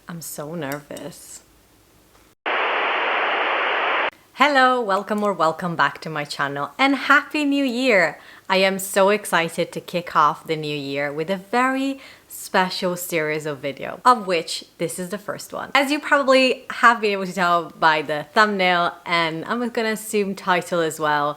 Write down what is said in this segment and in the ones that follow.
I'm so nervous. Hello, welcome back to my channel and Happy New Year! I am so excited to kick off the new year with a very special series of video, of which this is the first one. As you probably have been able to tell by the thumbnail and I'm gonna assume title as well,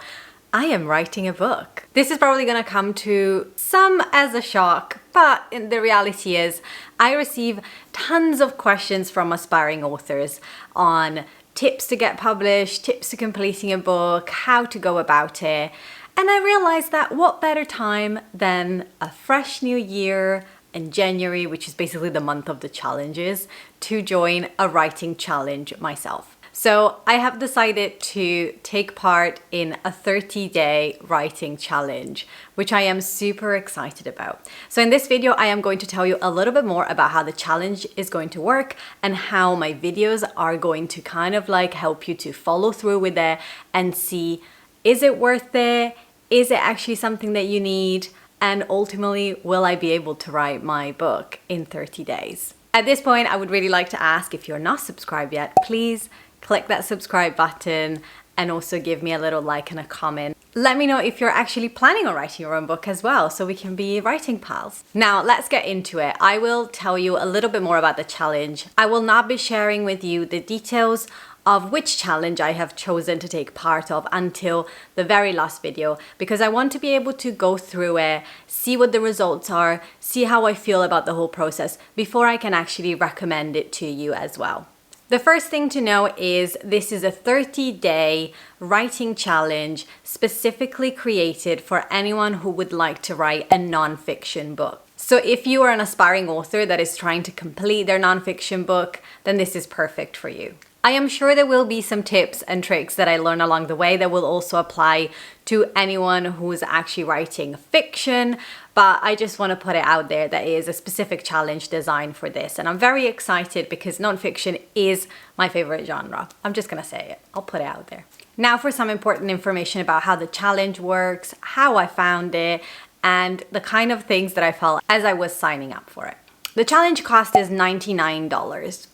I am writing a book. This is probably gonna come to some as a shock, but the reality is I receive tons of questions from aspiring authors on tips to get published, tips to completing a book, how to go about it. And I realized that what better time than a fresh new year in January, which is basically the month of the challenges, to join a writing challenge myself. So I have decided to take part in a 30-day writing challenge, which I am super excited about. So in this video, I am going to tell you a little bit more about how the challenge is going to work and how my videos are going to kind of like help you to follow through with it and see, is it worth it? Is it actually something that you need? And ultimately, will I be able to write my book in 30 days? At this point, I would really like to ask, if you're not subscribed yet, please click that subscribe button and also give me a little like and a comment. Let me know if you're actually planning on writing your own book as well, so we can be writing pals. Now let's get into it. I will tell you a little bit more about the challenge. I will not be sharing with you the details of which challenge I have chosen to take part of until the very last video, because I want to be able to go through it, see what the results are, see how I feel about the whole process before I can actually recommend it to you as well. The first thing to know is this is a 30-day writing challenge specifically created for anyone who would like to write a nonfiction book. So if you are an aspiring author that is trying to complete their nonfiction book, then this is perfect for you. I am sure there will be some tips and tricks that I learn along the way that will also apply to anyone who is actually writing fiction, but I just want to put it out there that it is a specific challenge designed for this. And I'm very excited because nonfiction is my favorite genre. I'm just going to say it. I'll put it out there. Now for some important information about how the challenge works, how I found it, and the kind of things that I felt as I was signing up for it. The challenge cost is $99.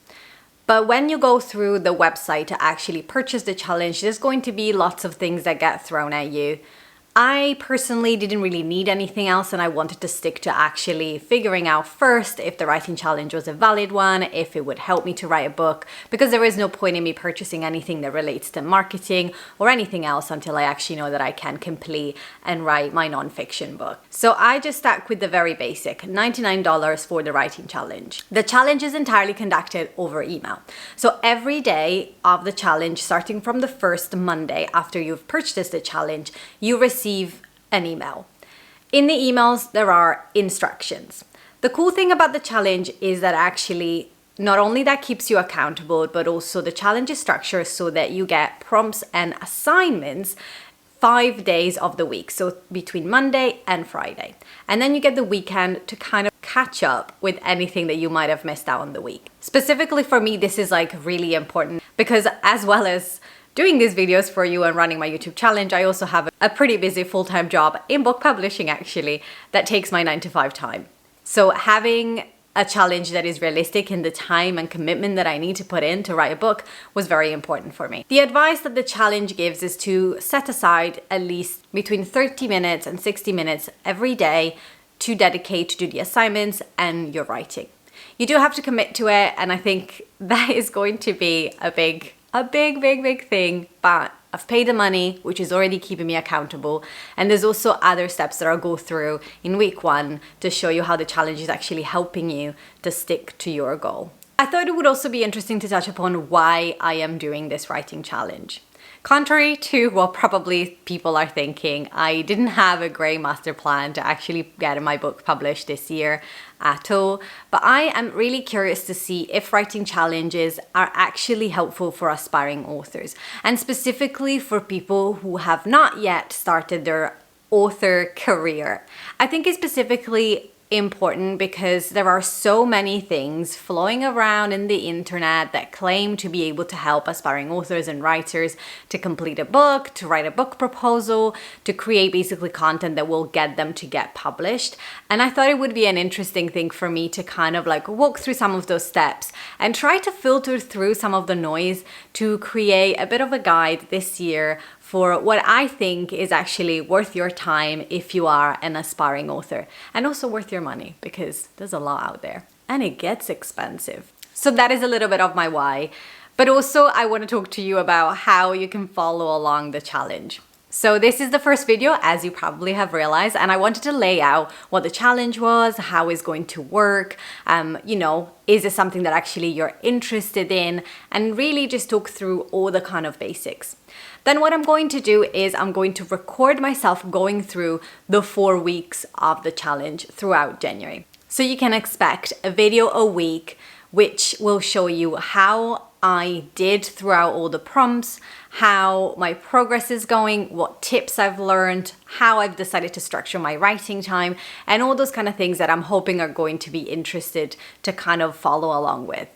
But when you go through the website to actually purchase the challenge, there's going to be lots of things that get thrown at you. I personally didn't really need anything else, and I wanted to stick to actually figuring out first if the writing challenge was a valid one, if it would help me to write a book, because there is no point in me purchasing anything that relates to marketing or anything else until I actually know that I can complete and write my nonfiction book. So I just stuck with the very basic, $99 for the writing challenge. The challenge is entirely conducted over email. So every day of the challenge, starting from the first Monday after you've purchased the challenge, you receive an email. In the emails, there are instructions. The cool thing about the challenge is that actually not only that keeps you accountable, but also the challenge is structured so that you get prompts and assignments 5 days of the week, so between Monday and Friday. And then you get the weekend to kind of catch up with anything that you might have missed out on the week. Specifically for me, this is like really important because as well as doing these videos for you and running my YouTube challenge, I also have a pretty busy full-time job in book publishing actually that takes my 9-to-5 time. So having a challenge that is realistic in the time and commitment that I need to put in to write a book was very important for me. The advice that the challenge gives is to set aside at least between 30 minutes and 60 minutes every day to dedicate to do the assignments and your writing. You do have to commit to it, and I think that is going to be a big thing, but I've paid the money, which is already keeping me accountable. And there's also other steps that I'll go through in week 1 to show you how the challenge is actually helping you to stick to your goal. I thought it would also be interesting to touch upon why I am doing this writing challenge. Contrary to what probably people are thinking, I didn't have a great master plan to actually get my book published this year at all, but I am really curious to see if writing challenges are actually helpful for aspiring authors, and specifically for people who have not yet started their author career. I think it's specifically important because there are so many things flowing around in the internet that claim to be able to help aspiring authors and writers to complete a book, to write a book proposal, to create basically content that will get them to get published. And I thought it would be an interesting thing for me to kind of like walk through some of those steps and try to filter through some of the noise to create a bit of a guide this year for what I think is actually worth your time if you are an aspiring author, and also worth your money because there's a lot out there and it gets expensive. So that is a little bit of my why. But also I want to talk to you about how you can follow along the challenge. So this is the first video, as you probably have realized, and I wanted to lay out what the challenge was, how it's going to work, is it something that actually you're interested in, and really just talk through all the kind of basics. Then what I'm going to do is I'm going to record myself going through the 4 weeks of the challenge throughout January. So you can expect a video a week, which will show you how I did throughout all the prompts, how my progress is going, what tips I've learned, how I've decided to structure my writing time, and all those kind of things that I'm hoping are going to be interested to kind of follow along with.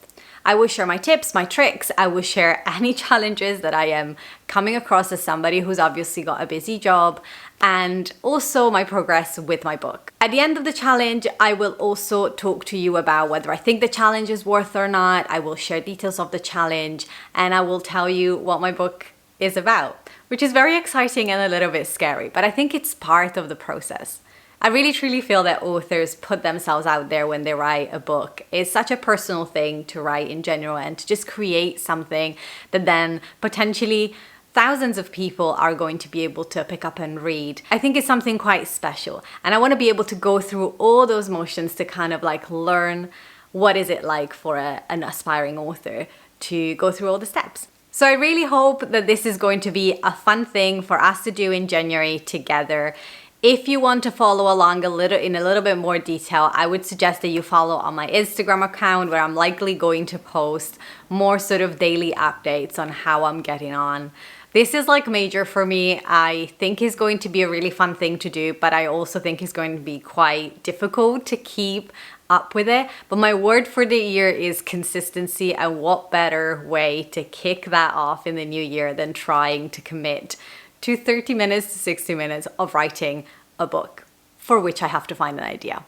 I will share my tips, my tricks. I will share any challenges that I am coming across as somebody who's obviously got a busy job, and also my progress with my book. At the end of the challenge, I will also talk to you about whether I think the challenge is worth or not. I will share details of the challenge, and I will tell you what my book is about, which is very exciting and a little bit scary, but I think it's part of the process. I really truly feel that authors put themselves out there when they write a book. It's such a personal thing to write in general, and to just create something that then potentially thousands of people are going to be able to pick up and read. I think it's something quite special, and I want to be able to go through all those motions to kind of like learn what is it like for an aspiring author to go through all the steps. So I really hope that this is going to be a fun thing for us to do in January together. If you want to follow along in a little bit more detail, I would suggest that you follow on my Instagram account, where I'm likely going to post more sort of daily updates on how I'm getting on. This is like major for me. I think it's going to be a really fun thing to do, but I also think it's going to be quite difficult to keep up with it. But my word for the year is consistency, and what better way to kick that off in the new year than trying to commit to 30 minutes to 60 minutes of writing a book, for which I have to find an idea.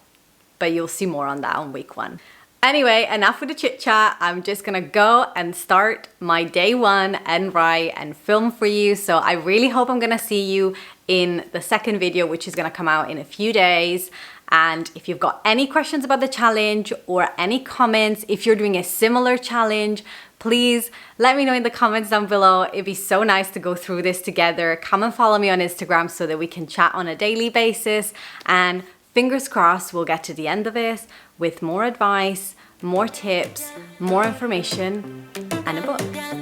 But you'll see more on that on week 1. Anyway, enough with the chit chat. I'm just gonna go and start my day 1 and write and film for you. So I really hope I'm gonna see you in the second video, which is gonna come out in a few days. And if you've got any questions about the challenge or any comments, if you're doing a similar challenge, please let me know in the comments down below. It'd be so nice to go through this together. Come and follow me on Instagram so that we can chat on a daily basis. And fingers crossed, we'll get to the end of this with more advice, more tips, more information, and a book.